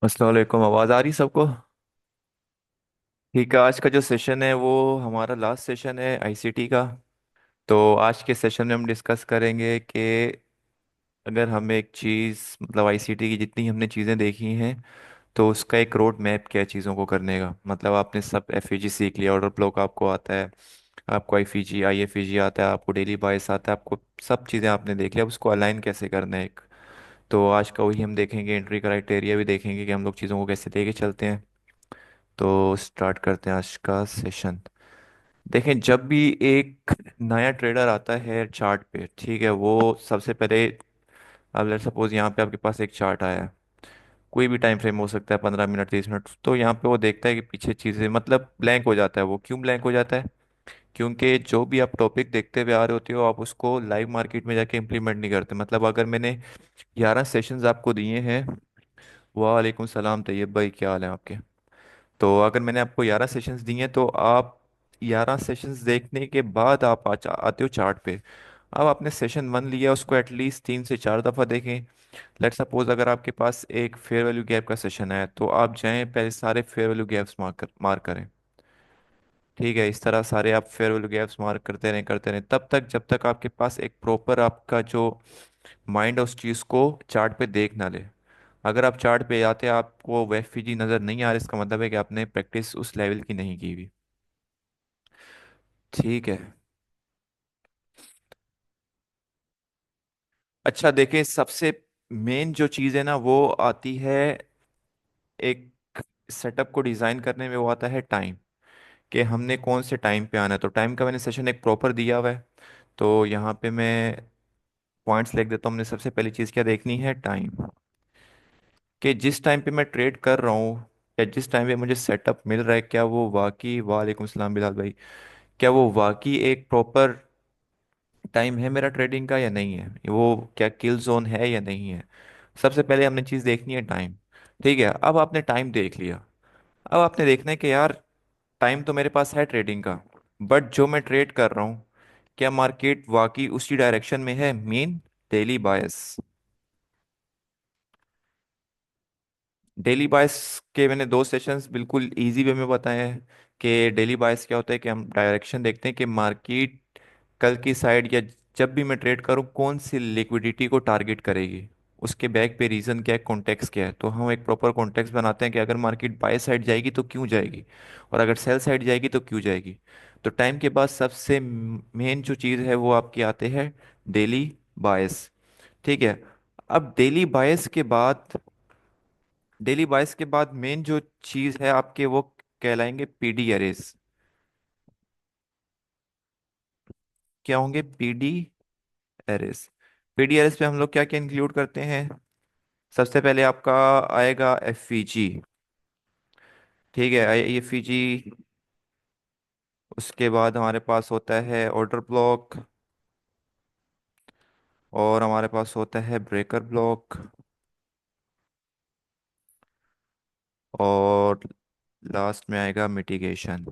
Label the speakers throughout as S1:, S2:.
S1: अस्सलाम वालेकुम। आवाज़ आ रही सबको? ठीक है। आज का जो सेशन है वो हमारा लास्ट सेशन है आईसीटी का। तो आज के सेशन में हम डिस्कस करेंगे कि अगर हमें एक चीज़ मतलब आईसीटी की जितनी हमने चीज़ें देखी हैं तो उसका एक रोड मैप क्या है चीज़ों को करने का। मतलब आपने सब एफईजी सीख लिया, ऑर्डर ब्लॉक आपको आता है, आपको आईफीजी आईएफईजी आता है, आपको डेली बाइस आता है, आपको सब चीज़ें आपने देख लिया। अब उसको अलाइन कैसे करना है एक। तो आज का वही हम देखेंगे, एंट्री क्राइटेरिया भी देखेंगे कि हम लोग चीज़ों को कैसे लेके चलते हैं। तो स्टार्ट करते हैं आज का सेशन। देखें, जब भी एक नया ट्रेडर आता है चार्ट पे, ठीक है, वो सबसे पहले, अब लेट्स सपोज यहाँ पे आपके पास एक चार्ट आया है, कोई भी टाइम फ्रेम हो सकता है, 15 मिनट 30 मिनट। तो यहाँ पे वो देखता है कि पीछे चीज़ें मतलब ब्लैंक हो जाता है। वो क्यों ब्लैंक हो जाता है? क्योंकि जो भी आप टॉपिक देखते हुए आ रहे होते हो आप उसको लाइव मार्केट में जाके इम्प्लीमेंट नहीं करते। मतलब अगर मैंने 11 सेशंस आपको दिए हैं, वालेकुम सलाम तैयब भाई, क्या हाल है आपके? तो अगर मैंने आपको 11 सेशंस दिए हैं तो आप 11 सेशंस देखने के बाद आप आते हो चार्ट पे। अब आपने सेशन 1 लिया, उसको एटलीस्ट 3 से 4 दफ़ा देखें। लेट सपोज अगर आपके पास एक फेयर वैल्यू गैप का सेशन है तो आप जाएं पहले सारे फेयर वैल्यू गैप्स मार्क करें। ठीक है, इस तरह सारे आप फेयर वैल्यू गैप्स मार्क करते रहें तब तक जब तक आपके पास एक प्रॉपर आपका जो माइंड उस चीज़ को चार्ट पे देख ना ले। अगर आप चार्ट पे आते आपको वेब फीजी नज़र नहीं आ रहा, इसका मतलब है कि आपने प्रैक्टिस उस लेवल की नहीं की हुई। ठीक है। अच्छा देखिए, सबसे मेन जो चीज़ है ना वो आती है एक सेटअप को डिज़ाइन करने में, वो आता है टाइम। कि हमने कौन से टाइम पे आना है। तो टाइम का मैंने सेशन एक प्रॉपर दिया हुआ है। तो यहाँ पे मैं पॉइंट्स लिख देता हूँ। हमने सबसे पहली चीज़ क्या देखनी है? टाइम। कि जिस टाइम पे मैं ट्रेड कर रहा हूँ या जिस टाइम पे मुझे सेटअप मिल रहा है, क्या वो वाकई, वालेकुम सलाम बिलाल भाई, क्या वो वाकई एक प्रॉपर टाइम है मेरा ट्रेडिंग का या नहीं है? वो क्या किल जोन है या नहीं है? सबसे पहले हमने चीज़ देखनी है टाइम। ठीक है, अब आपने टाइम देख लिया। अब आपने देखना है कि यार टाइम तो मेरे पास है ट्रेडिंग का, बट जो मैं ट्रेड कर रहा हूँ क्या मार्केट वाकई उसी डायरेक्शन में है? मीन डेली बायस। डेली बायस के मैंने 2 सेशंस बिल्कुल इजी वे में बताए हैं। कि डेली बायस क्या होता है कि हम डायरेक्शन देखते हैं कि मार्केट कल की साइड या जब भी मैं ट्रेड करूं कौन सी लिक्विडिटी को टारगेट करेगी, उसके बैक पे रीज़न क्या है, कॉन्टेक्स्ट क्या है। तो हम एक प्रॉपर कॉन्टेक्स्ट बनाते हैं कि अगर मार्केट बाय साइड जाएगी तो क्यों जाएगी, और अगर सेल साइड जाएगी तो क्यों जाएगी। तो टाइम के बाद सबसे मेन जो चीज़ है वो आपकी आते हैं डेली बायस। ठीक है। अब डेली बायस के बाद मेन जो चीज है आपके वो कहलाएंगे पीडी एरेस। क्या होंगे? PD arrays. पीडी एरेस पे हम लोग क्या क्या इंक्लूड करते हैं? सबसे पहले आपका आएगा एफईजी। ठीक है, एफईजी। उसके बाद हमारे पास होता है ऑर्डर ब्लॉक, और हमारे पास होता है ब्रेकर ब्लॉक, और लास्ट में आएगा मिटिगेशन।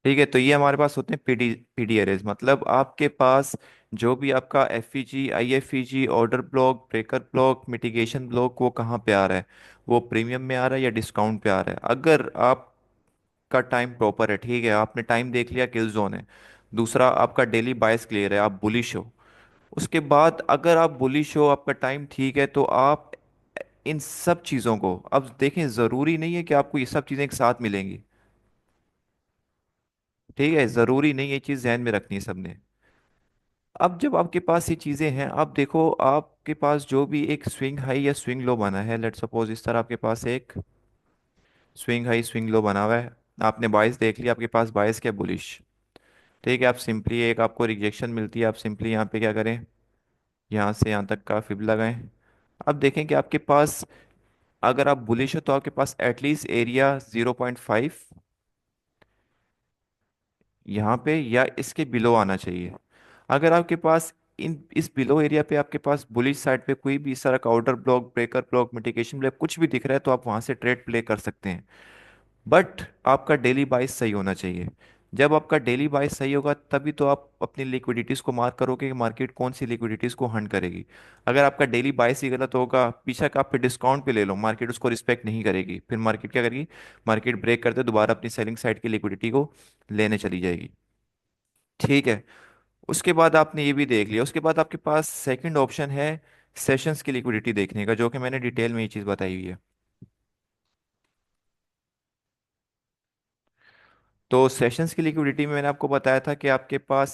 S1: ठीक है, तो ये हमारे पास होते हैं पीडी एरेज। मतलब आपके पास जो भी आपका FEG IFEG order block breaker block mitigation block वो कहाँ पे आ रहा है? वो प्रीमियम में आ रहा है या डिस्काउंट पे आ रहा है? अगर आपका टाइम प्रॉपर है, ठीक है, आपने टाइम देख लिया, किल जोन है। दूसरा, आपका डेली बायस क्लियर है, आप बुलिश हो। उसके बाद अगर आप बुलिश हो, आपका टाइम ठीक है, तो आप इन सब चीज़ों को, अब देखें, ज़रूरी नहीं है कि आपको ये सब चीज़ें एक साथ मिलेंगी। ठीक है, ज़रूरी नहीं, ये चीज़ ध्यान में रखनी है सबने। अब जब आपके पास ये चीज़ें हैं, अब देखो आपके पास जो भी एक स्विंग हाई या स्विंग लो बना है, लेट सपोज इस तरह आपके पास एक स्विंग हाई स्विंग लो बना हुआ है। आपने बाइस देख लिया, आपके पास बाइस क्या, बुलिश। ठीक है, आप सिंपली एक आपको रिजेक्शन मिलती है, आप सिंपली यहाँ पे क्या करें, यहाँ से यहाँ तक का फिब लगाएं। अब देखें कि आपके पास अगर आप बुलिश हो तो आपके पास एटलीस्ट एरिया 0.5 यहाँ पे या इसके बिलो आना चाहिए। अगर आपके पास इन इस बिलो एरिया पे आपके पास बुलिश साइड पे कोई भी इस तरह का order block, breaker block, mitigation block कुछ भी दिख रहा है तो आप वहां से ट्रेड प्ले कर सकते हैं। बट आपका डेली बाइस सही होना चाहिए। जब आपका डेली बाइस सही होगा तभी तो आप अपनी लिक्विडिटीज को मार्क करोगे कि मार्केट कौन सी लिक्विडिटीज को हंट करेगी। अगर आपका डेली बाइस ही गलत होगा, पीछा का आप पे डिस्काउंट पे ले लो, मार्केट उसको रिस्पेक्ट नहीं करेगी, फिर मार्केट क्या करेगी, मार्केट ब्रेक करते दोबारा अपनी सेलिंग साइड की लिक्विडिटी को लेने चली जाएगी। ठीक है। उसके बाद आपने ये भी देख लिया, उसके बाद आपके पास सेकंड ऑप्शन है सेशंस की लिक्विडिटी देखने का, जो कि मैंने डिटेल में ये चीज़ बताई हुई है। तो सेशंस की लिक्विडिटी में मैंने आपको बताया था कि आपके पास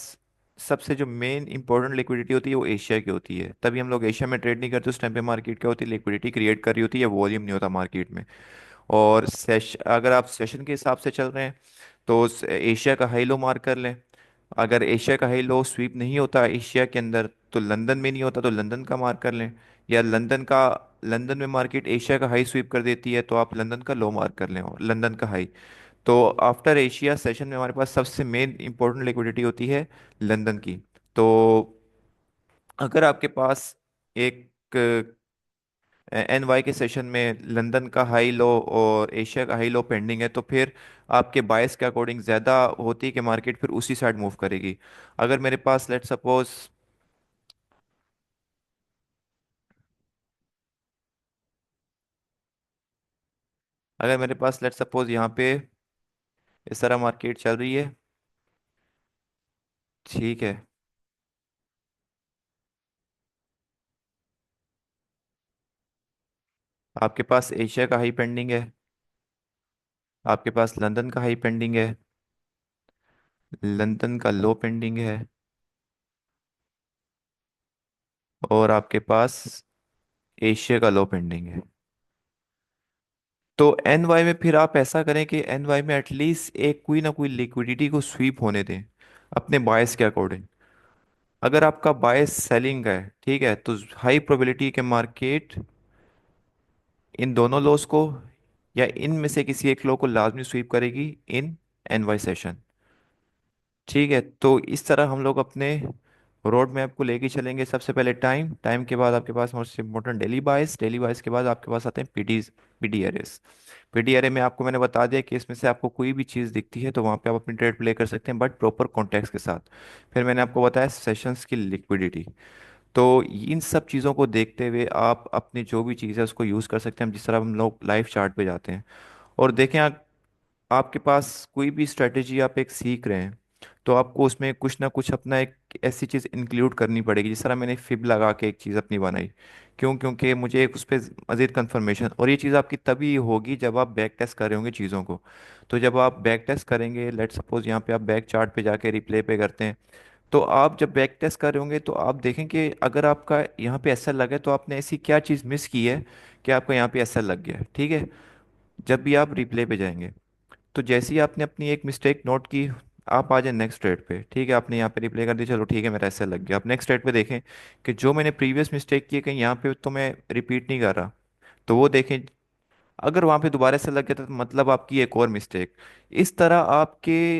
S1: सबसे जो मेन इंपॉर्टेंट लिक्विडिटी होती है वो एशिया की होती है, तभी हम लोग एशिया में ट्रेड नहीं करते। उस टाइम पे मार्केट क्या होती है, लिक्विडिटी क्रिएट कर रही होती है, वॉल्यूम नहीं होता मार्केट में। और अगर आप सेशन के हिसाब से चल रहे हैं तो एशिया का हाई लो मार्क कर लें। अगर एशिया का हाई लो स्वीप नहीं होता एशिया के अंदर तो लंदन में नहीं होता, तो लंदन का मार्क कर लें। या लंदन में मार्केट एशिया का हाई स्वीप कर देती है तो आप लंदन का लो मार्क कर लें, और लंदन का हाई। तो आफ्टर एशिया सेशन में हमारे पास सबसे मेन इंपॉर्टेंट लिक्विडिटी होती है लंदन की। तो अगर आपके पास एक एन वाई के सेशन में लंदन का हाई लो और एशिया का हाई लो पेंडिंग है, तो फिर आपके बायस के अकॉर्डिंग ज़्यादा होती है कि मार्केट फिर उसी साइड मूव करेगी। अगर मेरे पास लेट सपोज अगर मेरे पास लेट सपोज यहाँ पे इस तरह मार्केट चल रही है। ठीक है। आपके पास एशिया का हाई पेंडिंग है, आपके पास लंदन का हाई पेंडिंग है, लंदन का लो पेंडिंग है, और आपके पास एशिया का लो पेंडिंग है। तो एन वाई में फिर आप ऐसा करें कि एन वाई में एटलीस्ट एक कोई ना कोई लिक्विडिटी को स्वीप होने दें अपने बायस के अकॉर्डिंग। अगर आपका बायस सेलिंग है, ठीक है, तो हाई प्रोबेबिलिटी के मार्केट इन दोनों लॉस को या इनमें से किसी एक लो को लाजमी स्वीप करेगी इन एन वाई सेशन। ठीक है। तो इस तरह हम लोग अपने रोड मैप को लेके चलेंगे। सबसे पहले टाइम, टाइम के बाद आपके पास मोस्ट इंपॉर्टेंट डेली बाइस, डेली बाइस के बाद आपके पास आते हैं पीडीज, पीडी एरेस। पीडी एरे में आपको मैंने बता दिया कि इसमें से आपको कोई भी चीज़ दिखती है तो वहाँ पे आप अपनी ट्रेड प्ले कर सकते हैं, बट प्रॉपर कॉन्टेक्स्ट के साथ। फिर मैंने आपको बताया सेशंस की लिक्विडिटी। तो इन सब चीज़ों को देखते हुए आप अपनी जो भी चीज़ है उसको यूज़ कर सकते हैं। जिस तरह हम लोग लाइव चार्ट पे जाते हैं और देखें आपके पास कोई भी स्ट्रेटेजी आप एक सीख रहे हैं, तो आपको उसमें कुछ ना कुछ अपना एक ऐसी चीज़ इंक्लूड करनी पड़ेगी। जिस तरह मैंने फिब लगा के एक चीज़ अपनी बनाई, क्यों, क्योंकि मुझे एक उस पर मज़ीद कंफर्मेशन, और ये चीज़ आपकी तभी होगी जब आप बैक टेस्ट कर रहे होंगे चीज़ों को। तो जब आप बैक टेस्ट करेंगे, लेट सपोज यहाँ पे आप बैक चार्ट पे जाके रिप्ले पे करते हैं, तो आप जब बैक टेस्ट कर रहे होंगे तो आप देखें कि अगर आपका यहाँ पे ऐसा लगे तो आपने ऐसी क्या चीज़ मिस की है कि आपका यहाँ पे ऐसा लग गया है। ठीक है। जब भी आप रिप्ले पे जाएंगे तो जैसे ही आपने अपनी एक मिस्टेक नोट की, आप आ जाए नेक्स्ट ट्रेड पे। ठीक है, आपने यहाँ पे रिप्ले कर दिया, चलो ठीक है मेरा ऐसा लग गया। आप नेक्स्ट ट्रेड पे देखें कि जो मैंने प्रीवियस मिस्टेक की है कहीं यहाँ पे तो मैं रिपीट नहीं कर रहा, तो वो देखें। अगर वहाँ पे दोबारा से लग गया तो मतलब आपकी एक और मिस्टेक। इस तरह आपके,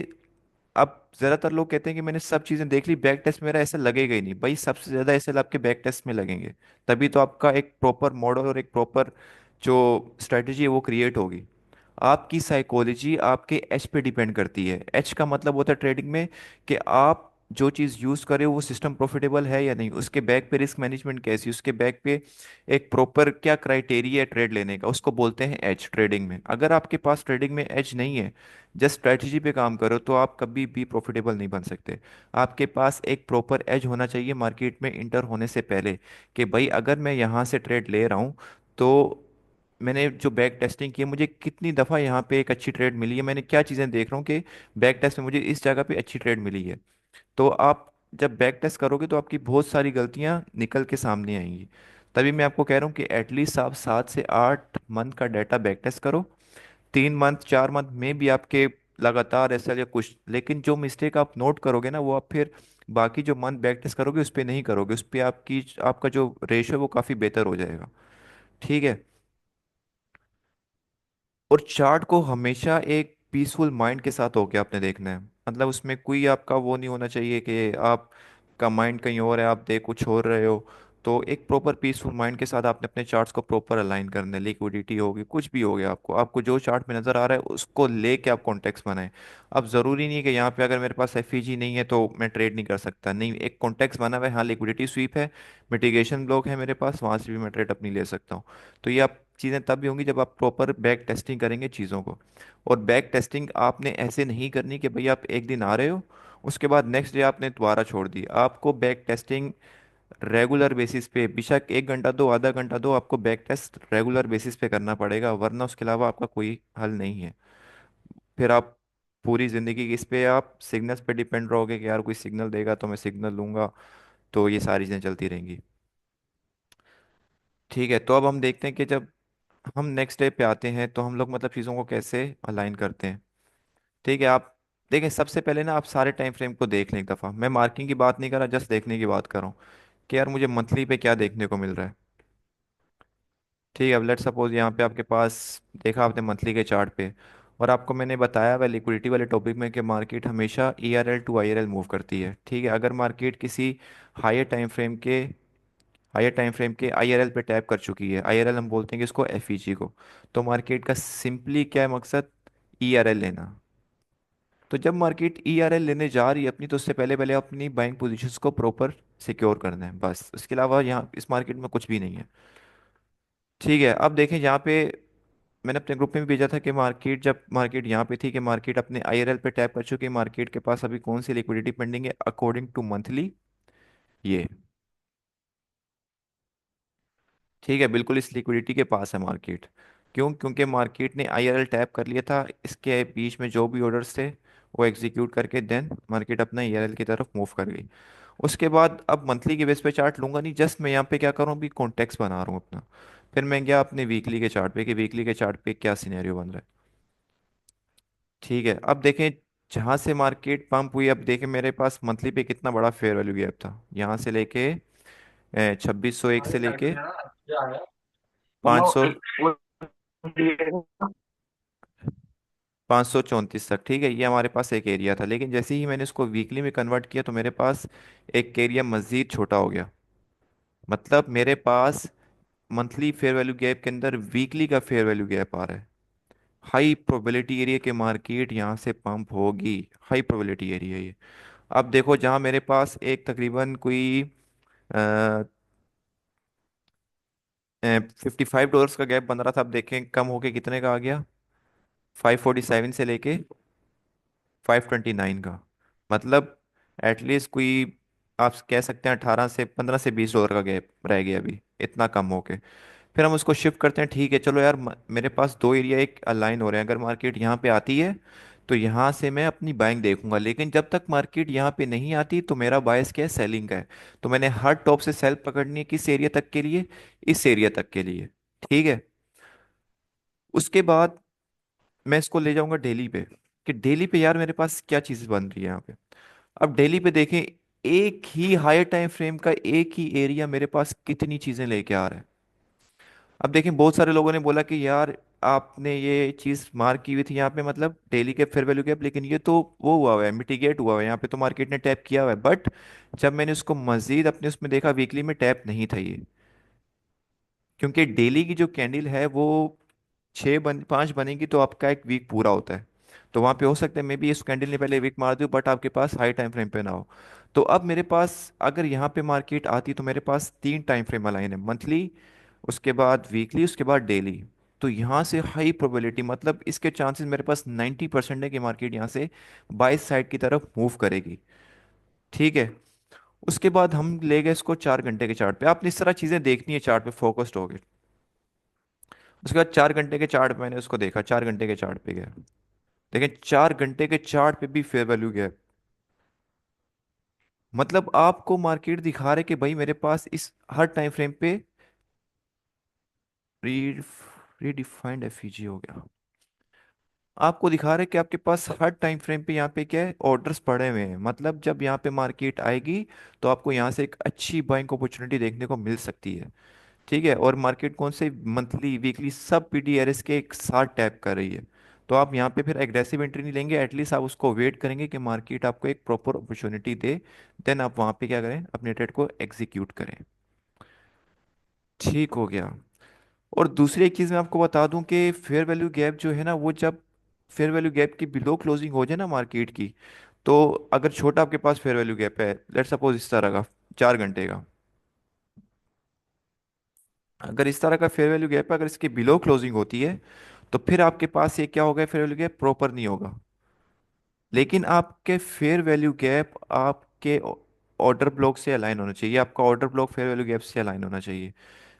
S1: अब ज़्यादातर लोग कहते हैं कि मैंने सब चीज़ें देख ली, बैक टेस्ट मेरा ऐसा लगेगा ही नहीं। भाई सबसे ज़्यादा ऐसे आपके बैक टेस्ट में लगेंगे, तभी तो आपका एक प्रॉपर मॉडल और एक प्रॉपर जो स्ट्रेटजी है वो क्रिएट होगी। आपकी साइकोलॉजी आपके एच पे डिपेंड करती है। एच का मतलब होता है ट्रेडिंग में कि आप जो चीज़ यूज़ कर रहे हो वो सिस्टम प्रॉफिटेबल है या नहीं, उसके बैक पे रिस्क मैनेजमेंट कैसी, उसके बैक पे एक प्रॉपर क्या क्राइटेरिया है ट्रेड लेने का, उसको बोलते हैं एच ट्रेडिंग में। अगर आपके पास ट्रेडिंग में एच नहीं है, जस्ट स्ट्रैटेजी पे काम करो, तो आप कभी भी प्रॉफिटेबल नहीं बन सकते। आपके पास एक प्रॉपर एज होना चाहिए मार्केट में इंटर होने से पहले, कि भाई अगर मैं यहाँ से ट्रेड ले रहा हूँ तो मैंने जो बैक टेस्टिंग की है, मुझे कितनी दफ़ा यहाँ पे एक अच्छी ट्रेड मिली है, मैंने क्या चीज़ें देख रहा हूँ कि बैक टेस्ट में मुझे इस जगह पे अच्छी ट्रेड मिली है। तो आप जब बैक टेस्ट करोगे तो आपकी बहुत सारी गलतियाँ निकल के सामने आएंगी। तभी मैं आपको कह रहा हूँ कि एटलीस्ट आप 7 से 8 मंथ का डाटा बैक टेस्ट करो। 3 मंथ 4 मंथ में भी आपके लगातार ऐसा या कुछ, लेकिन जो मिस्टेक आप नोट करोगे ना वो आप फिर बाकी जो मंथ बैक टेस्ट करोगे उस पर नहीं करोगे, उस पर आपकी आपका जो रेशो है वो काफ़ी बेहतर हो जाएगा। ठीक है। और चार्ट को हमेशा एक पीसफुल माइंड के साथ होके आपने देखना है, मतलब उसमें कोई आपका वो नहीं होना चाहिए कि आप आपका माइंड कहीं और है, आप देख कुछ और रहे हो, तो एक प्रॉपर पीसफुल माइंड के साथ आपने अपने चार्ट्स को प्रॉपर अलाइन करना है। लिक्विडिटी होगी, कुछ भी हो गया, आपको आपको जो चार्ट में नजर आ रहा है उसको लेके आप कॉन्टेक्स्ट बनाएं। अब जरूरी नहीं है कि यहाँ पे अगर मेरे पास एफईजी नहीं है तो मैं ट्रेड नहीं कर सकता, नहीं, एक कॉन्टेक्स्ट बना हुआ है, हाँ लिक्विडिटी स्वीप है, मिटिगेशन ब्लॉक है मेरे पास, वहां से भी मैं ट्रेड अपनी ले सकता हूँ। तो ये आप चीज़ें तब भी होंगी जब आप प्रॉपर बैक टेस्टिंग करेंगे चीज़ों को। और बैक टेस्टिंग आपने ऐसे नहीं करनी कि भाई आप एक दिन आ रहे हो, उसके बाद नेक्स्ट डे आपने दोबारा छोड़ दी। आपको बैक टेस्टिंग रेगुलर बेसिस पे, बेशक 1 घंटा दो, आधा घंटा दो, आपको बैक टेस्ट रेगुलर बेसिस पे करना पड़ेगा, वरना उसके अलावा आपका कोई हल नहीं है। फिर आप पूरी ज़िंदगी इस पे आप सिग्नल्स पे डिपेंड रहोगे कि यार कोई सिग्नल देगा तो मैं सिग्नल लूंगा, तो ये सारी चीज़ें चलती रहेंगी। ठीक है, तो अब हम देखते हैं कि जब हम नेक्स्ट डे पे आते हैं तो हम लोग मतलब चीज़ों को कैसे अलाइन करते हैं। ठीक है, आप देखें, सबसे पहले ना आप सारे टाइम फ्रेम को देख लें एक दफ़ा। मैं मार्किंग की बात नहीं कर रहा, जस्ट देखने की बात कर रहा हूँ कि यार मुझे मंथली पे क्या देखने को मिल रहा है। ठीक है, अब लेट सपोज यहाँ पे आपके पास देखा आपने मंथली के चार्ट पे, और आपको मैंने बताया वह लिक्विडिटी वाले टॉपिक में कि मार्केट हमेशा ERL टू IRL मूव करती है। ठीक है, अगर मार्केट किसी हायर टाइम फ्रेम के हायर टाइम फ्रेम के IRL पे टैप कर चुकी है, IRL हम बोलते हैं कि इसको FEG को, तो मार्केट का सिंपली क्या है मकसद, ERL लेना। तो जब मार्केट ERL लेने जा रही है अपनी, तो उससे पहले पहले अपनी बाइंग पोजीशंस को प्रॉपर सिक्योर करना है, बस उसके अलावा यहाँ इस मार्केट में कुछ भी नहीं है। ठीक है, अब देखें यहाँ पे मैंने अपने ग्रुप में भी भेजा था कि मार्केट, जब मार्केट यहाँ पे थी कि मार्केट अपने IRL पे टैप कर चुकी है, मार्केट के पास अभी कौन सी लिक्विडिटी पेंडिंग है अकॉर्डिंग टू मंथली, ये। ठीक है, बिल्कुल इस लिक्विडिटी के पास है मार्केट। क्यों? क्योंकि मार्केट ने IRL टैप कर लिया था, इसके बीच में जो भी ऑर्डर्स थे वो एग्जीक्यूट करके देन मार्केट अपना ERL की तरफ मूव कर गई। उसके बाद अब मंथली के बेस पे चार्ट लूंगा नहीं, जस्ट मैं यहाँ पे क्या कर रहा हूँ, अभी कॉन्टेक्स्ट बना रहा हूँ अपना। फिर मैं गया अपने वीकली के चार्ट पे कि वीकली के चार्ट पे क्या सिनेरियो बन रहा है। ठीक है, अब देखें जहाँ से मार्केट पंप हुई, अब देखें मेरे पास मंथली पे कितना बड़ा फेयर वैल्यू गैप था, यहाँ से लेके 2601 से लेके पाँच
S2: मतलब
S1: सौ
S2: वो
S1: 534 तक। ठीक है, ये हमारे पास एक एरिया था, लेकिन जैसे ही मैंने इसको वीकली में कन्वर्ट किया तो मेरे पास एक एरिया मज़ीद छोटा हो गया। मतलब मेरे पास मंथली फेयर वैल्यू गैप के अंदर वीकली का फेयर वैल्यू गैप आ रहा है। हाई प्रोबेबिलिटी एरिया के मार्केट यहाँ से पंप होगी, हाई प्रोबेबिलिटी एरिया ये। अब देखो जहाँ मेरे पास एक तकरीबन कोई $55 का गैप बन रहा था, अब देखें कम होके कितने का आ गया, 547 से लेके 529 का। मतलब एटलीस्ट कोई आप कह सकते हैं 15 से 20 डॉलर का गैप रह गया अभी, इतना कम होके। फिर हम उसको शिफ्ट करते हैं। ठीक है चलो यार, मेरे पास दो एरिया एक अलाइन हो रहे हैं, अगर मार्केट यहाँ पे आती है तो यहाँ से मैं अपनी बाइंग देखूंगा, लेकिन जब तक मार्केट यहाँ पे नहीं आती तो मेरा बायस क्या है, सेलिंग का है। तो मैंने हर टॉप से सेल पकड़नी है, किस एरिया तक के लिए, इस एरिया तक के लिए। ठीक है, उसके बाद मैं इसको ले जाऊंगा डेली पे, कि डेली पे यार मेरे पास क्या चीज़ बन रही है यहाँ पे। अब डेली पे देखें, एक ही हायर टाइम फ्रेम का एक ही एरिया मेरे पास कितनी चीज़ें लेके आ रहा है। अब देखें बहुत सारे लोगों ने बोला कि यार आपने ये चीज़ मार्क की हुई थी यहाँ पे, मतलब डेली के फेयर वैल्यू गैप, लेकिन ये तो वो हुआ हुआ है, मिटिगेट हुआ हुआ है, यहाँ पे तो मार्केट ने टैप किया हुआ है। बट जब मैंने उसको मजीद अपने उसमें देखा, वीकली में टैप नहीं था ये, क्योंकि डेली की जो कैंडल है वो 5 बनेगी तो आपका एक वीक पूरा होता है। तो वहां पे हो सकता है मे बी इस कैंडल ने पहले वीक मार दी, बट आपके पास हाई टाइम फ्रेम पे ना हो। तो अब मेरे पास अगर यहाँ पे मार्केट आती तो मेरे पास 3 टाइम फ्रेम अलाइन है, मंथली, उसके बाद वीकली, उसके बाद डेली। तो यहाँ से हाई प्रोबेबिलिटी, मतलब इसके चांसेस मेरे पास 90% है कि मार्केट यहाँ से बाई साइड की तरफ मूव करेगी। ठीक है, उसके बाद हम ले गए इसको 4 घंटे के चार्ट पे। आपने इस तरह चीजें देखनी है, चार्ट पे फोकस्ड हो गए। उसके बाद 4 घंटे के चार्ट, मैंने उसको देखा, 4 घंटे के चार्ट पे गया, देखें 4 घंटे के चार्ट पे भी फेयर वैल्यू गया। मतलब आपको मार्केट दिखा रहे कि भाई मेरे पास इस हर टाइम फ्रेम पे री रीडिफाइंड एफईजी हो गया। आपको दिखा रहे कि आपके पास हर टाइम फ्रेम पे यहाँ पे क्या है, ऑर्डर्स पड़े हुए हैं। मतलब जब यहाँ पे मार्केट आएगी तो आपको यहाँ से एक अच्छी बाइंग अपॉर्चुनिटी देखने को मिल सकती है। ठीक है, और मार्केट कौन से मंथली वीकली सब PDRS के एक साथ टैप कर रही है। तो आप यहाँ पे फिर एग्रेसिव एंट्री नहीं लेंगे, एटलीस्ट आप उसको वेट करेंगे कि मार्केट आपको एक प्रॉपर अपॉर्चुनिटी दे, देन आप वहाँ पे क्या करें, अपने ट्रेड को एग्जीक्यूट करें। ठीक हो गया। और दूसरी एक चीज़ मैं आपको बता दूं कि फेयर वैल्यू गैप जो है ना, वो जब फेयर वैल्यू गैप की बिलो क्लोजिंग हो जाए ना मार्केट की, तो अगर छोटा आपके पास फेयर वैल्यू गैप है, लेट्स सपोज इस तरह का 4 घंटे का, अगर इस तरह का फेयर वैल्यू गैप है, अगर इसकी बिलो क्लोजिंग होती है, तो फिर आपके पास ये क्या होगा, फेयर वैल्यू गैप प्रॉपर नहीं होगा। लेकिन आपके फेयर वैल्यू गैप आपके ऑर्डर ब्लॉक से अलाइन होना चाहिए, आपका order block fair value gap से अलाइन होना चाहिए।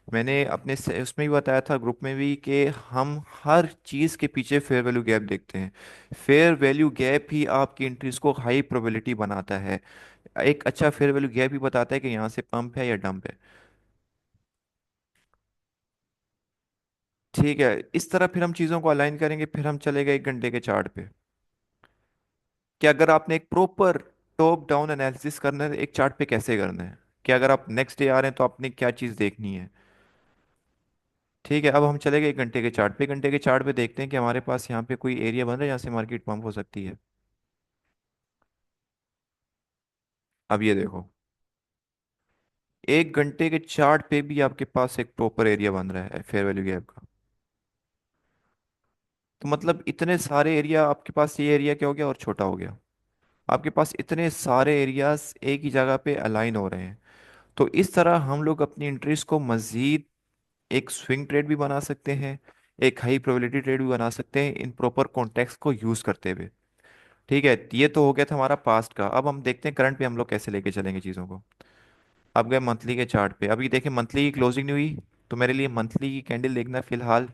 S1: मैंने अपने उसमें भी बताया था ग्रुप में भी कि हम हर चीज़ के पीछे फेयर वैल्यू गैप देखते हैं। फेयर वैल्यू गैप ही आपकी एंट्रीज को हाई प्रोबेबिलिटी बनाता है। एक अच्छा फेयर वैल्यू गैप ही बताता है कि यहाँ से पंप है या डंप है। ठीक है, इस तरह फिर हम चीज़ों को अलाइन करेंगे, फिर हम चले गए 1 घंटे के चार्ट पे, कि अगर आपने एक प्रॉपर टॉप डाउन एनालिसिस करना है एक चार्ट पे, कैसे करना है, कि अगर आप नेक्स्ट डे आ रहे हैं तो आपने क्या चीज़ देखनी है। ठीक है, अब हम चले गए 1 घंटे के चार्ट पे, 1 घंटे के चार्ट पे देखते हैं कि हमारे पास यहाँ पे कोई एरिया बन रहा है जहाँ से मार्केट पंप हो सकती है। अब ये देखो, 1 घंटे के चार्ट पे भी आपके पास एक प्रॉपर एरिया बन रहा है फेयर वैल्यू गैप का। तो मतलब इतने सारे एरिया आपके पास, ये एरिया क्या हो गया और छोटा हो गया, आपके पास इतने सारे एरियाज एक ही जगह पे अलाइन हो रहे हैं। तो इस तरह हम लोग अपनी इंटरेस्ट को मजीद एक स्विंग ट्रेड भी बना सकते हैं, एक हाई प्रोबेबिलिटी ट्रेड भी बना सकते हैं, इन प्रॉपर कॉन्टेक्स्ट को यूज करते हुए। ठीक है, ये तो हो गया था हमारा पास्ट का। अब हम देखते हैं करंट पे हम लोग कैसे लेके चलेंगे चीज़ों को। अब गए मंथली के चार्ट पे, अभी देखें मंथली की क्लोजिंग नहीं हुई, तो मेरे लिए मंथली की कैंडल देखना फिलहाल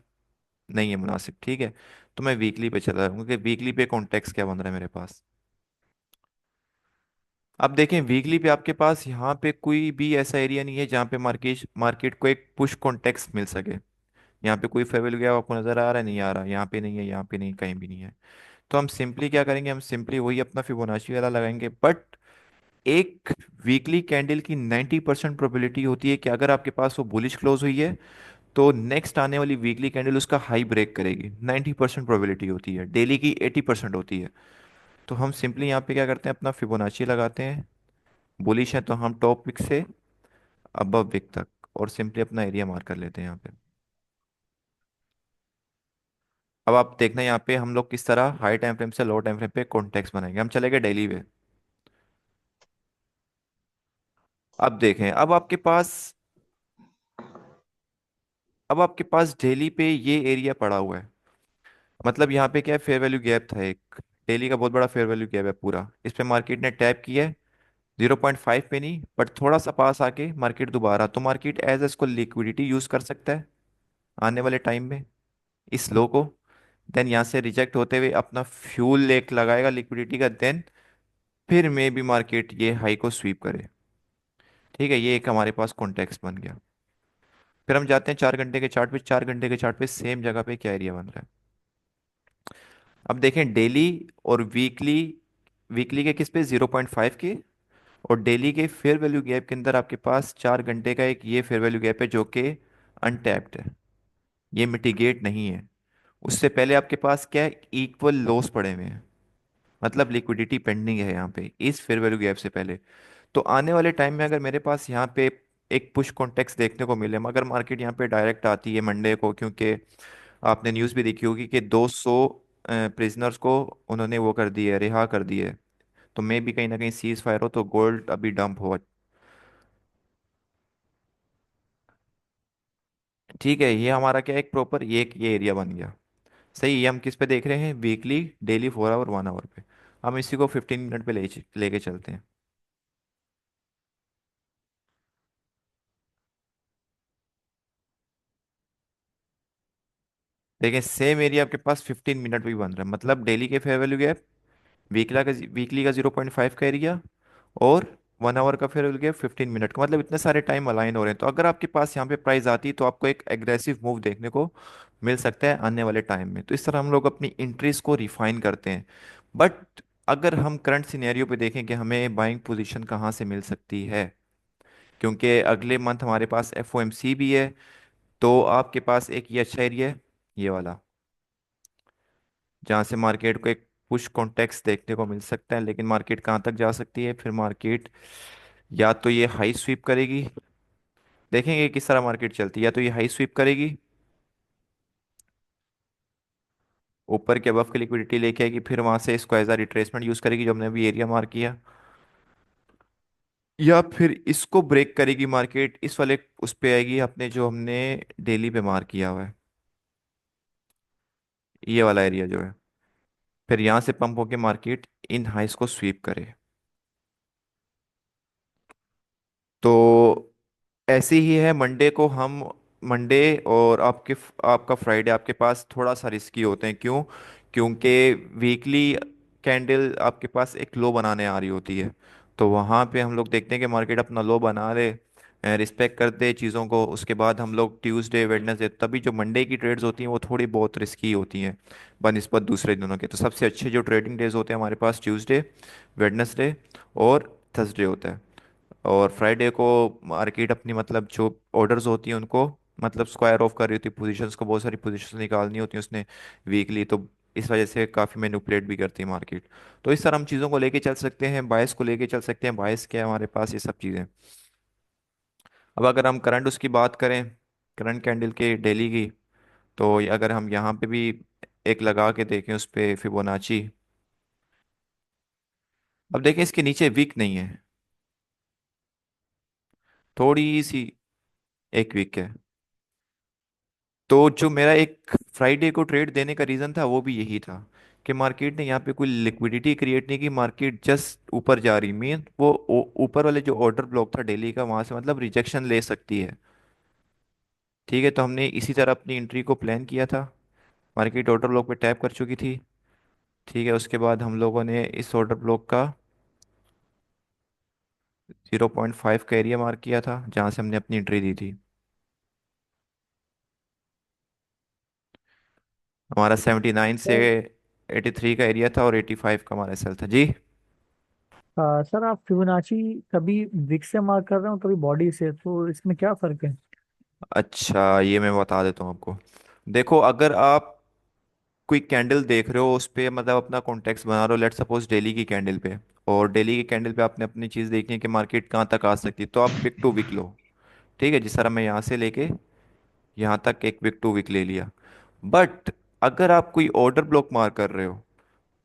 S1: नहीं है मुनासिब। ठीक है, तो मैं वीकली पे चला जाऊंगा कि वीकली पे कॉन्टेक्स्ट क्या बन रहा है मेरे पास। अब देखें वीकली पे आपके पास यहाँ पे कोई भी ऐसा एरिया नहीं है जहाँ पे मार्केट मार्केट को एक पुश कॉन्टेक्स्ट मिल सके। यहाँ पे कोई फेवल गया आपको नजर आ रहा है, नहीं आ रहा, यहाँ पे नहीं है, यहाँ पे नहीं, कहीं भी नहीं है। तो हम सिंपली क्या करेंगे, हम सिंपली वही अपना फिबोनाची वाला लगाएंगे, बट एक वीकली कैंडल की 90% प्रोबेबिलिटी होती है कि अगर आपके पास वो बुलिश क्लोज हुई है, तो नेक्स्ट आने वाली वीकली कैंडल उसका हाई ब्रेक करेगी। 90% प्रोबेबिलिटी होती है, डेली की 80% होती है। तो हम सिंपली यहाँ पे क्या करते हैं, अपना फिबोनाची लगाते हैं। बुलिश है तो हम टॉप विक से अबव विक तक, और सिंपली अपना एरिया मार्क कर लेते हैं यहाँ पे। अब आप देखना यहाँ पे हम लोग किस तरह हाई टाइम फ्रेम से लो टाइम फ्रेम पे कॉन्टेक्स्ट बनाएंगे। हम चले गए डेली पे। अब देखें, अब आपके पास डेली पे ये एरिया पड़ा हुआ है। मतलब यहाँ पे क्या है, फेयर वैल्यू गैप था एक, डेली का बहुत बड़ा फेयर वैल्यू गैप है पूरा, इस पे मार्केट ने टैप किया है। 0.5 पे नहीं, बट थोड़ा सा पास आके मार्केट दोबारा, तो मार्केट एज इसको लिक्विडिटी यूज कर सकता है आने वाले टाइम में इस लो को। देन यहाँ से रिजेक्ट होते हुए अपना फ्यूल लेक लगाएगा लिक्विडिटी का, देन फिर मे भी मार्केट ये हाई को स्वीप करे। ठीक है, ये एक हमारे पास कॉन्टेक्स्ट बन गया। फिर हम जाते हैं 4 घंटे के चार्ट पे, 4 घंटे के चार्ट पे सेम जगह पे क्या एरिया बन रहा है। अब देखें डेली और वीकली, वीकली के किस पे, 0.5 के, और डेली के फेयर वैल्यू गैप के अंदर आपके पास 4 घंटे का एक ये फेयर वैल्यू गैप है जो कि अनटैप्ड है, ये मिटिगेट नहीं है। उससे पहले आपके पास क्या है, इक्वल लॉस पड़े हुए हैं, मतलब लिक्विडिटी पेंडिंग है यहाँ पे इस फेयर वैल्यू गैप से पहले। तो आने वाले टाइम में अगर मेरे पास यहाँ पे एक पुश कॉन्टेक्स्ट देखने को मिले, मगर मार्केट यहाँ पे डायरेक्ट आती है मंडे को, क्योंकि आपने न्यूज़ भी देखी होगी कि 200 प्रिजनर्स को उन्होंने वो कर दिए, रिहा कर दिए। तो मे भी कहीं ना कहीं सीज फायर हो तो गोल्ड अभी डंप हो। ठीक है, ये हमारा क्या है, एक प्रॉपर ये एरिया बन गया। सही, ये हम किस पे देख रहे हैं, वीकली, डेली, 4 आवर, 1 आवर पे। हम इसी को 15 मिनट पे लेके चलते हैं। देखिए सेम एरिया आपके पास 15 मिनट भी बन रहा है, मतलब डेली के फेयर वैल्यू गैप, वीकली का 0.5 का एरिया, और 1 आवर का फेयर वैल्यू गैप 15 मिनट का, मतलब इतने सारे टाइम अलाइन हो रहे हैं। तो अगर आपके पास यहाँ पे प्राइस आती तो आपको एक एग्रेसिव मूव देखने को मिल सकता है आने वाले टाइम में। तो इस तरह हम लोग अपनी इंट्रीज को रिफाइन करते हैं। बट अगर हम करंट सिनेरियो पे देखें कि हमें बाइंग पोजीशन कहाँ से मिल सकती है, क्योंकि अगले मंथ हमारे पास एफओएमसी भी है, तो आपके पास एक ये अच्छा एरिया है, ये वाला। जहाँ से मार्केट को एक पुश कॉन्टेक्स्ट देखने को मिल सकता है, लेकिन मार्केट कहाँ तक जा सकती है फिर मार्केट, या तो ये हाई स्वीप करेगी, देखेंगे किस तरह मार्केट चलती है, या तो ये हाई स्वीप करेगी, ऊपर के अबव की लिक्विडिटी लेके आएगी, फिर वहां से इसको एज अ रिट्रेसमेंट यूज करेगी जो हमने अभी एरिया मार्क किया, या फिर इसको ब्रेक करेगी मार्केट, इस वाले उस पे आएगी अपने जो हमने डेली पे मार्क किया हुआ है, ये वाला एरिया जो है, फिर यहाँ से पंप होके मार्केट इन हाइस को स्वीप करे। तो ऐसे ही है मंडे को हम, मंडे और आपका फ्राइडे आपके पास थोड़ा सा रिस्की होते हैं, क्यों? क्योंकि वीकली कैंडल आपके पास एक लो बनाने आ रही होती है, तो वहाँ पे हम लोग देखते हैं कि मार्केट अपना लो बना ले, रिस्पेक्ट करते हैं चीज़ों को, उसके बाद हम लोग ट्यूसडे वेडनेसडे, तभी जो मंडे की ट्रेड्स होती हैं वो थोड़ी बहुत रिस्की होती हैं बनस्पत दूसरे दिनों के। तो सबसे अच्छे जो ट्रेडिंग डेज होते हैं हमारे पास ट्यूसडे, वेडनेसडे और थर्सडे होता है। और फ्राइडे को मार्केट अपनी मतलब जो ऑर्डर्स होती हैं उनको मतलब स्क्वायर ऑफ कर रही होती है पोजीशंस को, बहुत सारी पोजीशंस निकालनी होती हैं उसने वीकली, तो इस वजह से काफ़ी मैनिपुलेट भी करती है मार्केट। तो इस तरह हम चीज़ों को लेके चल सकते हैं, बायस को लेके चल सकते हैं, बायस क्या है हमारे पास, ये सब चीज़ें। अब अगर हम करंट उसकी बात करें, करंट कैंडल के डेली की, तो अगर हम यहाँ पे भी एक लगा के देखें उस पे फिबोनाची, अब देखें इसके नीचे वीक नहीं है, थोड़ी सी एक वीक है। तो जो मेरा एक फ्राइडे को ट्रेड देने का रीज़न था वो भी यही था कि मार्केट ने यहाँ पे कोई लिक्विडिटी क्रिएट नहीं की, मार्केट जस्ट ऊपर जा रही, मीन वो ऊपर वाले जो ऑर्डर ब्लॉक था डेली का वहां से मतलब रिजेक्शन ले सकती है। ठीक है, तो हमने इसी तरह अपनी एंट्री को प्लान किया था, मार्केट ऑर्डर ब्लॉक पे टैप कर चुकी थी। ठीक है, उसके बाद हम लोगों ने इस ऑर्डर ब्लॉक का 0.5 का एरिया मार्क किया था जहाँ से हमने अपनी एंट्री दी थी। हमारा 79 से 83 का एरिया था और 85 का हमारा सेल था जी।
S2: सर आप फिबोनाची कभी विक से मार्क कर रहे हो कभी बॉडी से, तो इसमें क्या फर्क है?
S1: अच्छा, ये मैं बता देता हूँ आपको। देखो, अगर आप कोई कैंडल देख रहे हो उस पे मतलब अपना कॉन्टेक्स्ट बना रहे हो, लेट सपोज डेली की कैंडल पे, और डेली की कैंडल पे आपने अपनी चीज़ देखनी है कि मार्केट कहाँ तक आ सकती है, तो आप विक टू विक लो। ठीक है, जिस तरह मैं यहाँ से लेके यहाँ तक एक विक टू विक ले लिया। बट अगर आप कोई ऑर्डर ब्लॉक मार कर रहे हो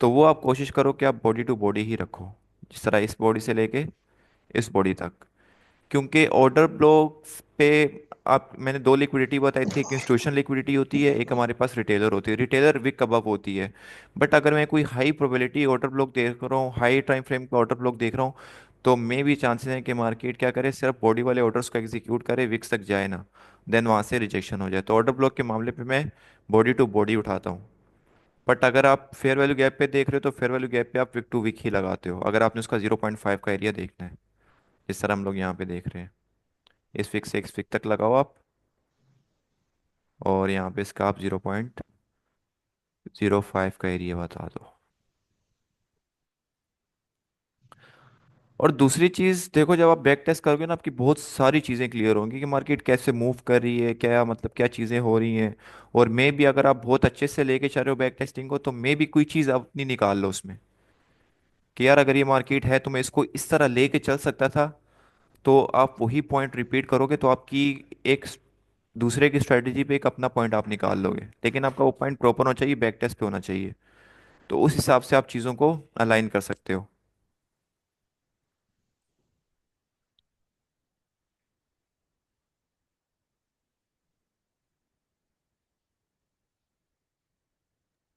S1: तो वो आप कोशिश करो कि आप बॉडी टू बॉडी ही रखो, जिस तरह इस बॉडी से लेके इस बॉडी तक। क्योंकि ऑर्डर ब्लॉक्स पे आप, मैंने दो लिक्विडिटी बताई थी, एक इंस्टीट्यूशन लिक्विडिटी होती है, एक हमारे पास रिटेलर होती है, रिटेलर विक अबव होती है। बट अगर मैं कोई हाई प्रोबेबिलिटी ऑर्डर ब्लॉक देख रहा हूँ, हाई टाइम फ्रेम का ऑर्डर ब्लॉक देख रहा हूँ, तो मे भी चांसेस हैं कि मार्केट क्या करे, सिर्फ बॉडी वाले ऑर्डर्स को एग्जीक्यूट करे, विक्स तक जाए ना, देन वहाँ से रिजेक्शन हो जाए। तो ऑर्डर ब्लॉक के मामले पे मैं बॉडी टू बॉडी उठाता हूँ। बट अगर आप फेयर वैल्यू गैप पे देख रहे हो तो फेयर वैल्यू गैप पे आप विक टू विक ही लगाते हो, अगर आपने उसका 0.5 का एरिया देखना है, इस तरह हम लोग यहाँ पे देख रहे हैं। इस फिक्स से इस फिक्स तक लगाओ आप, और यहाँ पे इसका आप 0.05 का एरिया बता दो। और दूसरी चीज़ देखो, जब आप बैक टेस्ट करोगे ना आपकी बहुत सारी चीज़ें क्लियर होंगी कि मार्केट कैसे मूव कर रही है, क्या मतलब क्या चीज़ें हो रही हैं। और मे भी अगर आप बहुत अच्छे से लेके चल रहे हो बैक टेस्टिंग को, तो मे भी कोई चीज़ अपनी निकाल लो उसमें कि यार अगर ये मार्केट है तो मैं इसको इस तरह लेके चल सकता था, तो आप वही पॉइंट रिपीट करोगे तो आपकी एक दूसरे की स्ट्रेटेजी पे एक अपना पॉइंट आप निकाल लोगे, लेकिन आपका वो पॉइंट प्रॉपर होना चाहिए, बैक टेस्ट पे होना चाहिए। तो उस हिसाब से आप चीज़ों को अलाइन कर सकते हो।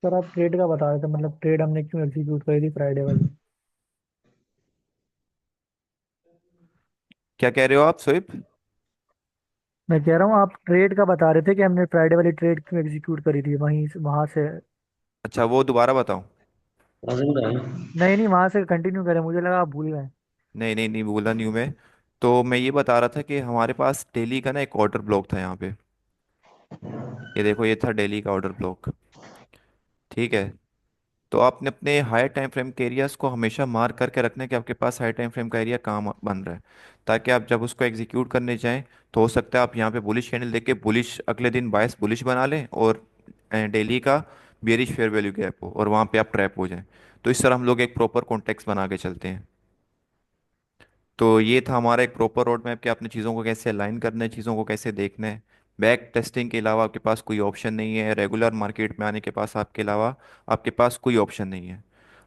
S2: सर आप ट्रेड का बता रहे थे, मतलब ट्रेड हमने क्यों एग्जीक्यूट करी थी फ्राइडे वाली?
S1: क्या कह रहे हो आप सोइब?
S2: मैं कह रहा हूँ आप ट्रेड का बता रहे थे कि हमने फ्राइडे वाली ट्रेड क्यों एग्जीक्यूट करी थी वहीं वहां से।
S1: अच्छा, वो दोबारा बताऊं?
S2: नहीं नहीं, वहां से कंटिन्यू करें, मुझे लगा आप भूल गए।
S1: नहीं नहीं नहीं, बोला नहीं हूं मैं। तो मैं ये बता रहा था कि हमारे पास डेली का ना एक ऑर्डर ब्लॉक था यहाँ पे, ये देखो ये था डेली का ऑर्डर ब्लॉक। ठीक है, तो आपने अपने हायर टाइम फ्रेम के एरियाज को हमेशा मार्क करके रखना है कि आपके पास हायर टाइम फ्रेम का एरिया कहाँ बन रहा है, ताकि आप जब उसको एग्जीक्यूट करने जाएं तो हो सकता है आप यहाँ पे बुलिश कैंडल देख के बुलिश अगले दिन बायस बुलिश बना लें, और डेली का बियरिश फेयर वैल्यू गैप हो और वहाँ पे आप ट्रैप हो जाएं। तो इस तरह हम लोग एक प्रॉपर कॉन्टेक्स्ट बना के चलते हैं। तो ये था हमारा एक प्रॉपर रोड मैप कि आपने चीज़ों को कैसे अलाइन करना है, चीज़ों को कैसे देखना है। बैक टेस्टिंग के अलावा आपके पास कोई ऑप्शन नहीं है, रेगुलर मार्केट में आने के पास आपके अलावा आपके पास कोई ऑप्शन नहीं है।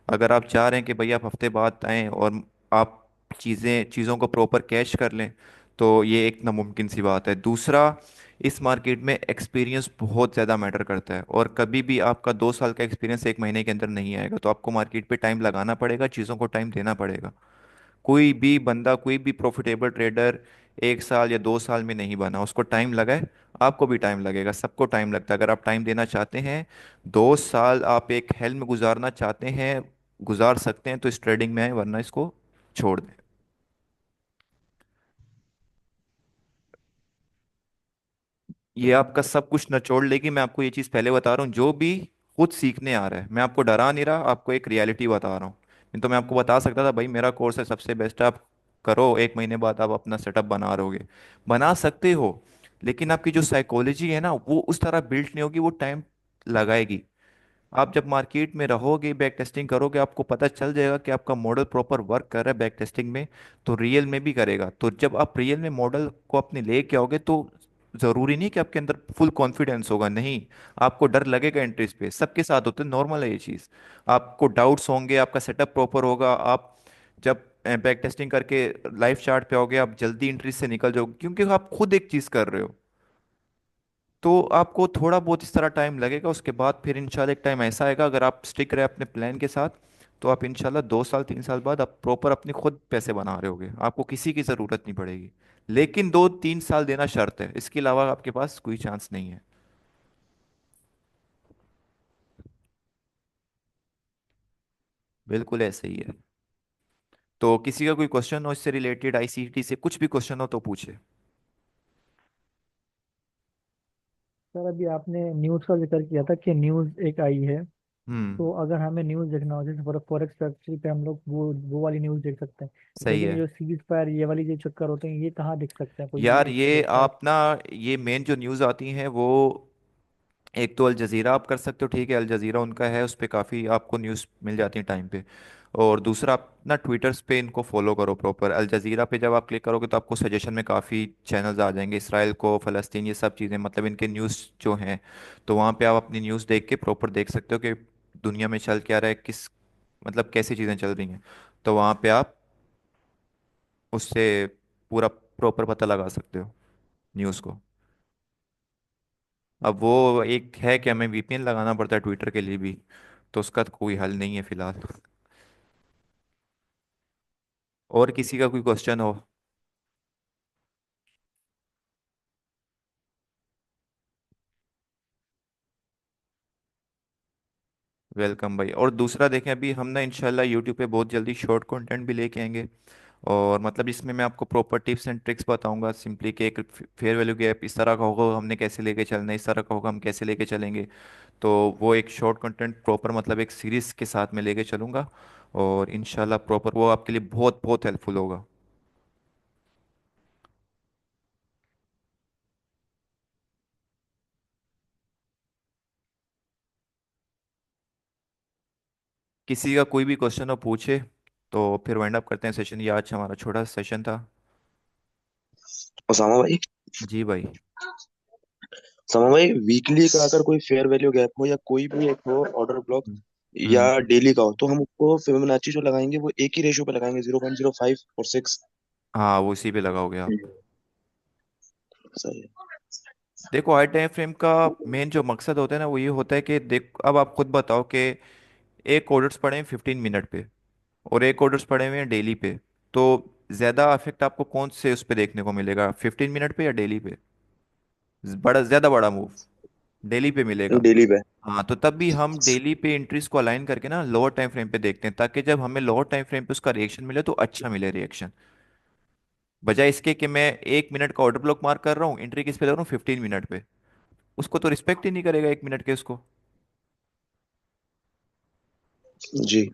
S1: अगर आप चाह रहे हैं कि भाई आप हफ्ते बाद आएँ और आप चीज़ों को प्रॉपर कैश कर लें, तो ये एक नामुमकिन सी बात है। दूसरा, इस मार्केट में एक्सपीरियंस बहुत ज़्यादा मैटर करता है, और कभी भी आपका 2 साल का एक्सपीरियंस एक महीने के अंदर नहीं आएगा। तो आपको मार्केट पे टाइम लगाना पड़ेगा, चीज़ों को टाइम देना पड़ेगा। कोई भी बंदा, कोई भी प्रॉफिटेबल ट्रेडर 1 साल या 2 साल में नहीं बना, उसको टाइम लगा है। आपको भी टाइम लगेगा, सबको टाइम लगता है। अगर आप टाइम देना चाहते हैं, 2 साल आप एक हेल में गुजारना चाहते हैं, गुजार सकते हैं, तो इस ट्रेडिंग में आए, वरना इसको छोड़ दें। ये आपका सब कुछ निचोड़ लेगी। मैं आपको ये चीज़ पहले बता रहा हूँ, जो भी खुद सीखने आ रहा है, मैं आपको डरा नहीं रहा, आपको एक रियलिटी बता रहा हूँ। नहीं तो मैं आपको बता सकता था भाई मेरा कोर्स है सबसे बेस्ट है, आप करो, 1 महीने बाद आप अपना सेटअप बना रहोगे। बना सकते हो, लेकिन आपकी जो साइकोलॉजी है ना, वो उस तरह बिल्ट नहीं होगी, वो टाइम लगाएगी। आप जब मार्केट में रहोगे, बैक टेस्टिंग करोगे, आपको पता चल जाएगा कि आपका मॉडल प्रॉपर वर्क कर रहा है बैक टेस्टिंग में, तो रियल में भी करेगा। तो जब आप रियल में मॉडल को अपने लेके आओगे, तो ज़रूरी नहीं कि आपके अंदर फुल कॉन्फिडेंस होगा, नहीं। आपको डर लगेगा एंट्रीज पे, सबके साथ होते हैं, नॉर्मल है ये चीज़। आपको डाउट्स होंगे, आपका सेटअप प्रॉपर होगा। आप जब बैक टेस्टिंग करके लाइव चार्ट पे आओगे, आप जल्दी एंट्रीज से निकल जाओगे, क्योंकि आप खुद एक चीज़ कर रहे हो। तो आपको थोड़ा बहुत इस तरह टाइम लगेगा, उसके बाद फिर इंशाल्लाह एक टाइम ऐसा आएगा, अगर आप स्टिक रहे अपने प्लान के साथ, तो आप इंशाल्लाह 2 साल 3 साल बाद आप प्रॉपर अपने खुद पैसे बना रहे होगे, आपको किसी की ज़रूरत नहीं पड़ेगी। लेकिन 2 3 साल देना शर्त है, इसके अलावा आपके पास कोई चांस नहीं है। बिल्कुल ऐसे ही है। तो किसी का कोई क्वेश्चन हो इससे रिलेटेड, आईसीटी से कुछ भी क्वेश्चन हो तो पूछे।
S2: सर अभी आपने न्यूज़ का जिक्र किया था कि न्यूज़ एक आई है।
S1: हम्म।
S2: तो अगर हमें न्यूज़ देखना हो, जैसे फॉरेक्स वेबसाइट पे हम लोग वो वाली न्यूज़ देख सकते हैं।
S1: सही
S2: लेकिन ये
S1: है।
S2: जो सीरीज फायर ये वाली जो चक्कर होते हैं, ये कहाँ देख सकते हैं? कोई
S1: यार
S2: एक
S1: ये
S2: वेबसाइट?
S1: आप ना, ये मेन जो न्यूज़ आती हैं वो, एक तो अल जज़ीरा आप कर सकते हो, ठीक है, अल जज़ीरा उनका है, उस पर काफ़ी आपको न्यूज़ मिल जाती है टाइम पे। और दूसरा, आप ना ट्विटर्स पे इनको फॉलो करो प्रॉपर। अल जज़ीरा पे जब आप क्लिक करोगे तो आपको सजेशन में काफ़ी चैनल्स आ जाएंगे, इसराइल को, फ़लस्तीन, ये सब चीज़ें, मतलब इनके न्यूज़ जो हैं। तो वहाँ पे आप अपनी न्यूज़ देख के प्रॉपर देख सकते हो कि दुनिया में चल क्या रहा है, किस, मतलब कैसी चीज़ें चल रही हैं। तो वहाँ पे आप उससे पूरा प्रॉपर पता लगा सकते हो न्यूज़ को। अब वो एक है कि हमें वीपीएन लगाना पड़ता है ट्विटर के लिए भी, तो उसका तो कोई हल नहीं है फिलहाल। और किसी का कोई क्वेश्चन हो? वेलकम भाई। और दूसरा देखें, अभी हम ना इंशाल्लाह यूट्यूब पे बहुत जल्दी शॉर्ट कंटेंट भी लेके आएंगे। और मतलब इसमें मैं आपको प्रॉपर टिप्स एंड ट्रिक्स बताऊंगा, सिंपली कि एक फेयर वैल्यू गैप इस तरह का होगा, हमने कैसे लेके चलना है, इस तरह का होगा, हम कैसे लेके चलेंगे। तो वो एक शॉर्ट कंटेंट प्रॉपर, मतलब एक सीरीज के साथ में लेके चलूंगा। और इंशाल्लाह प्रॉपर वो आपके लिए बहुत बहुत हेल्पफुल होगा। किसी का कोई भी क्वेश्चन हो पूछे, तो फिर वाइंड अप करते हैं सेशन। ये आज हमारा छोटा सेशन था।
S3: ओसामा भाई।
S1: जी भाई।
S3: ओसामा भाई, वीकली का अगर कोई फेयर वैल्यू गैप हो या कोई भी एक हो ऑर्डर ब्लॉक,
S1: हम्म।
S3: या
S1: हम्म।
S3: डेली का हो, तो हम उसको फिबोनाची जो लगाएंगे वो एक ही रेशियो पे लगाएंगे, 0.05 और 6।
S1: हाँ, वो इसी पे लगाओगे आप।
S3: सही है।
S1: देखो, हाई टाइम फ्रेम का मेन जो मकसद होता है ना, वो ये होता है कि देख, अब आप खुद बताओ कि एक ऑर्डर्स पड़े हैं 15 मिनट पे, और एक ऑर्डर्स पड़े हुए हैं डेली पे, तो ज़्यादा इफेक्ट आपको कौन से उस पे देखने को मिलेगा, 15 मिनट पे या डेली पे? बड़ा ज़्यादा बड़ा मूव डेली पे मिलेगा।
S3: डेली पे।
S1: हाँ, तो तब भी हम डेली पे एंट्रीज को अलाइन करके ना लोअर टाइम फ्रेम पे देखते हैं, ताकि जब हमें लोअर टाइम फ्रेम पे उसका रिएक्शन मिले तो अच्छा मिले रिएक्शन। बजाय इसके कि मैं 1 मिनट का ऑर्डर ब्लॉक मार्क कर रहा हूँ, एंट्री किस पे ले रहा हूँ, 15 मिनट पे, उसको तो रिस्पेक्ट ही नहीं करेगा 1 मिनट के उसको।
S3: जी।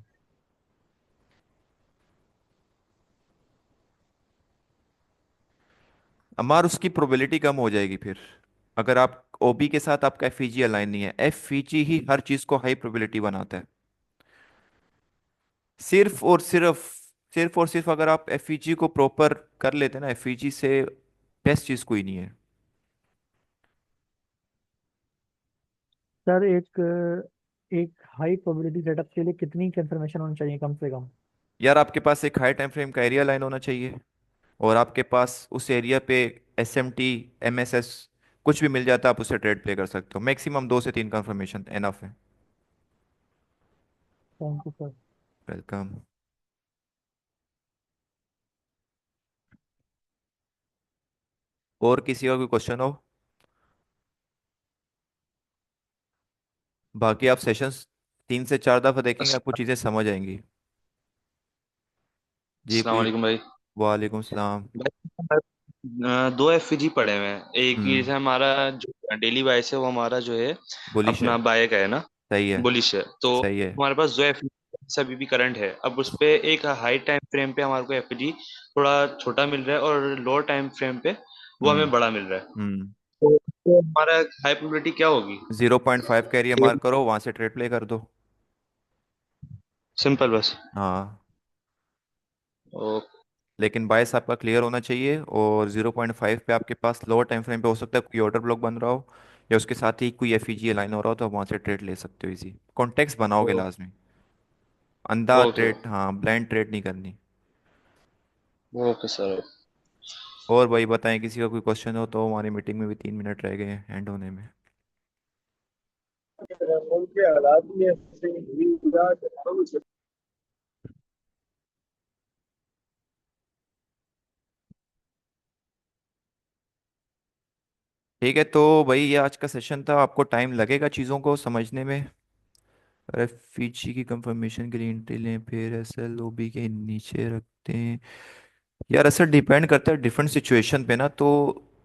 S1: हमार उसकी प्रोबेबिलिटी कम हो जाएगी फिर। अगर आप ओबी के साथ आपका एफईजी अलाइन नहीं है, एफईजी ही हर चीज को हाई प्रोबेबिलिटी बनाता है। सिर्फ और सिर्फ सिर्फ और सिर्फ अगर आप एफईजी को प्रॉपर कर लेते हैं ना, एफईजी से बेस्ट चीज कोई नहीं है।
S2: सर एक हाई प्रोबेबिलिटी सेटअप के लिए कितनी कंफर्मेशन होनी चाहिए कम से कम?
S1: यार आपके पास एक हाई टाइम फ्रेम का एरिया लाइन होना चाहिए, और आपके पास उस एरिया पे एसएमटी, एमएसएस कुछ भी मिल जाता है, आप उससे ट्रेड प्ले कर सकते हो। मैक्सिमम 2 से 3 कंफर्मेशन एनफ है।
S2: Thank you sir.
S1: वेलकम। और किसी का कोई क्वेश्चन हो? बाकी आप सेशंस 3 से 4 दफा देखेंगे, आपको चीज़ें समझ आएंगी। जी
S4: अस्सलाम
S1: कोई।
S4: वालेकुम भाई।
S1: वालेकुम सलाम।
S4: दो एफईजी पड़े हुए हैं। एक ही
S1: हम्म।
S4: है हमारा जो डेली बायस है, वो हमारा जो है
S1: बुलिश है।
S4: अपना बाय का है ना,
S1: सही है।
S4: बुलिश है। तो
S1: सही है।
S4: हमारे पास जो एफईजी अभी भी करंट है, अब उस पे एक हाई टाइम फ्रेम पे हमारे को एफईजी थोड़ा छोटा मिल रहा है, और लोअर टाइम फ्रेम पे वो हमें
S1: हम्म।
S4: बड़ा मिल रहा है।
S1: हम्म।
S4: तो हमारा हाई प्रोबेबिलिटी क्या होगी?
S1: 0.5 का एरिया मार्क करो, वहां से ट्रेड प्ले कर दो।
S4: सिंपल बस।
S1: हाँ।
S4: ओ,
S1: लेकिन बायस आपका क्लियर होना चाहिए, और 0.5 पे आपके पास लोअर टाइम फ्रेम पे हो सकता है कोई ऑर्डर ब्लॉक बन रहा हो, या उसके साथ ही कोई एफईजी लाइन हो रहा हो, तो आप वहाँ से ट्रेड ले सकते हो इजी। कॉन्टेक्स्ट बनाओगे लाजमी। अंधा
S4: ओके
S1: ट्रेड, हाँ, ब्लाइंड ट्रेड नहीं करनी।
S4: Okay sir.
S1: और भाई बताएं, किसी का कोई क्वेश्चन हो तो? हमारी मीटिंग में भी 3 मिनट रह गए हैं एंड होने में।
S3: उनके हालात भी ऐसे ही
S1: ठीक है, तो भाई ये आज का सेशन था। आपको टाइम लगेगा चीज़ों को समझने में। एफईजी की कंफर्मेशन के लिए इंटेल लें, फिर एसएलओबी के नीचे रखते हैं। यार ऐसा डिपेंड करता है डिफरेंट सिचुएशन पे ना। तो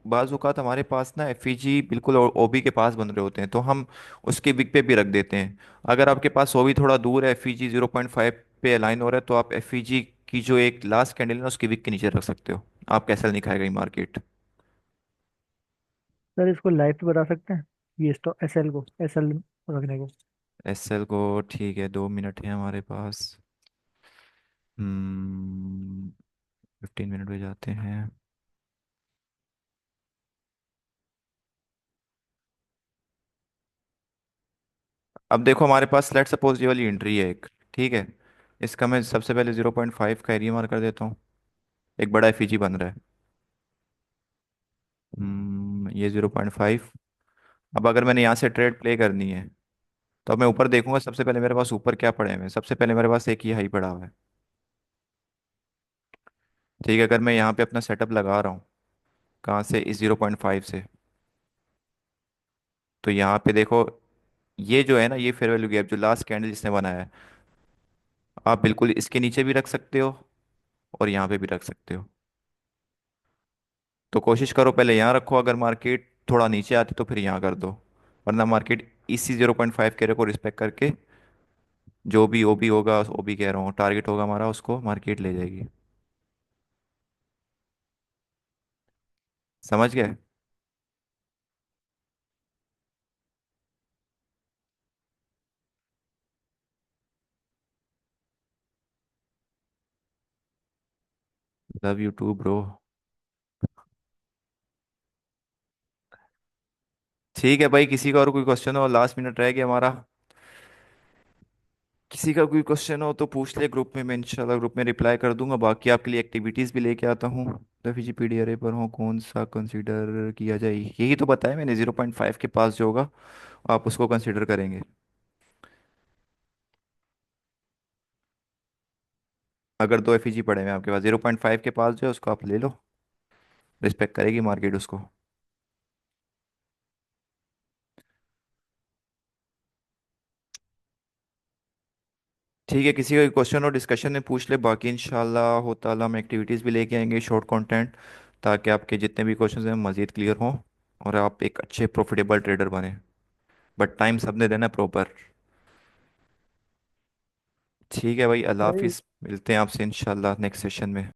S1: बाज़ औक़ात हमारे पास ना एफईजी बिल्कुल ओबी के पास बन रहे होते हैं, तो हम उसके बिग पे भी रख देते हैं। अगर आपके पास ओबी थोड़ा दूर है, एफईजी 0.5 पे अलाइन हो रहा है, तो आप एफईजी की जो एक लास्ट कैंडल है ना, उसके बिग के नीचे रख सकते हो। आप कैसा नहीं खाएगा ये मार्केट।
S2: सर इसको लाइव पे बता सकते हैं, ये स्टॉक एसएल रखने को?
S1: एसएल को ठीक है, 2 मिनट है हमारे पास। 15 मिनट हो जाते हैं। अब देखो हमारे पास लेट सपोज ये वाली एंट्री है एक, ठीक है। इसका मैं सबसे पहले 0.5 का एरिया मार्क कर देता हूँ। एक बड़ा एफईजी बन रहा है। ये 0.5। अब अगर मैंने यहाँ से ट्रेड प्ले करनी है, तो अब मैं ऊपर देखूंगा सबसे पहले मेरे पास ऊपर क्या पड़े हुए हैं। सबसे पहले मेरे पास एक ही हाई पड़ा हुआ है। ठीक है, अगर मैं यहाँ पे अपना सेटअप लगा रहा हूँ, कहाँ से, इस 0.5 से, तो यहाँ पे देखो, ये जो है ना, ये फेयर वैल्यू गैप जो लास्ट कैंडल जिसने बनाया है, आप बिल्कुल इसके नीचे भी रख सकते हो, और यहाँ पे भी रख सकते हो। तो कोशिश करो पहले यहाँ रखो, अगर मार्केट थोड़ा नीचे आती तो फिर यहाँ कर दो, वरना मार्केट इसी 0.5 के को रिस्पेक्ट करके जो भी ओबी होगा, ओबी कह रहा हूँ, टारगेट होगा हमारा, उसको मार्केट ले जाएगी। समझ गए? Love you too bro. ठीक है भाई, किसी का और कोई क्वेश्चन हो? लास्ट मिनट रह गया हमारा। किसी का कोई क्वेश्चन हो तो पूछ ले ग्रुप में, मैं इंशाल्लाह ग्रुप में रिप्लाई कर दूंगा। बाकी आपके लिए एक्टिविटीज़ भी लेके आता हूँ। रेफिजी अरे पर हो, कौन सा कंसीडर किया जाए, यही तो बताया मैंने। 0.5 के पास जो होगा आप उसको कंसीडर करेंगे। अगर 2 एफईजी पड़े हुए हैं आपके पास, 0.5 के पास जो है उसको आप ले लो, रिस्पेक्ट करेगी मार्केट उसको। ठीक है, किसी का क्वेश्चन हो डिस्कशन में पूछ ले। बाकी इंशाल्लाह हो ताला हम एक्टिविटीज़ भी लेके आएंगे, शॉर्ट कंटेंट, ताकि आपके जितने भी क्वेश्चन हैं मज़ीद क्लियर हों, और आप एक अच्छे प्रॉफिटेबल ट्रेडर बने। बट टाइम सबने देना है प्रॉपर। ठीक है भाई, अल्लाह
S2: सर
S1: हाफिज़। मिलते हैं आपसे इंशाल्लाह नेक्स्ट सेशन में।